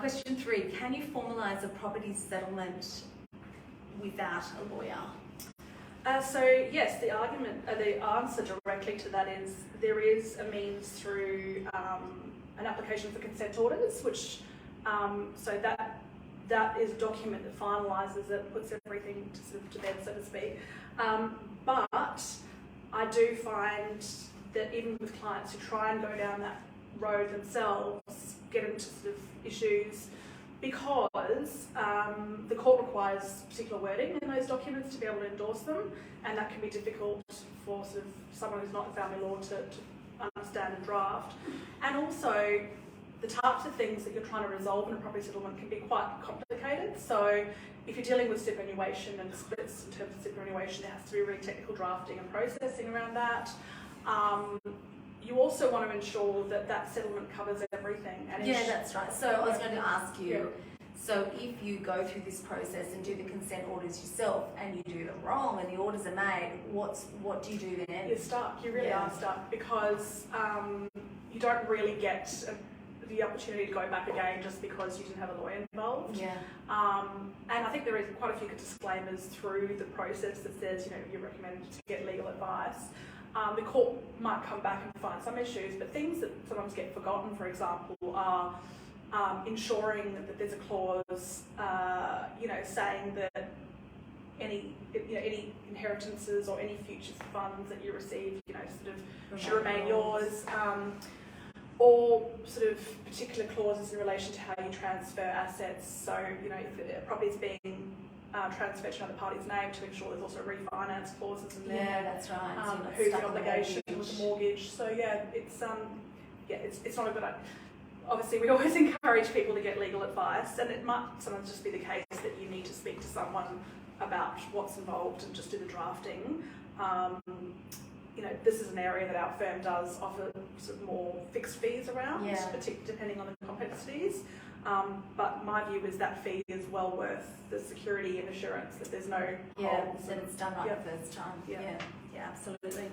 Question 3, can you formalise a property settlement without a lawyer? So yes, the answer directly to that is there is a means through an application for consent orders, which so that is a document that finalises it, puts everything to bed, so to speak. But I do find that even with clients who try and go down that road themselves, get into sort of issues because the court requires particular wording in those documents to be able to endorse them, and that can be difficult for sort of someone who's not in family law to understand and draft. And also, the types of things that you're trying to resolve in a property settlement can be quite complicated. So if you're dealing with superannuation and splits in terms of superannuation, there has to be really technical drafting and processing around that. You also want to ensure that that settlement covers everything. And yeah, that's right. So I was going to ask you, so if you go through this process and do the consent orders yourself and you do them wrong and the orders are made, what do you do then? You're stuck. You really are stuck because you don't really get the opportunity to go back again just because you didn't have a lawyer involved. Yeah. And I think there is quite a few disclaimers through the process that says, you're recommended to get legal advice. The court might come back and find some issues, but things that sometimes get forgotten, for example, are ensuring that there's a clause, saying that any inheritances or any future funds that you receive, should remain yours. Or sort of particular clauses in relation to how you transfer assets. So, if a property is being transferred to another party's name, to ensure there's also refinance clauses in there. Yeah, that's right. So who's the obligation with the mortgage? So it's not a good idea. Obviously, we always encourage people to get legal advice, and it might sometimes just be the case that you need to speak to someone about what's involved and just do the drafting. This is an area that our firm does offer sort of more fixed fees around, depending on the complexities. But my view is that fee is well worth the security and assurance that there's no that it's done right the first time. Yeah, absolutely.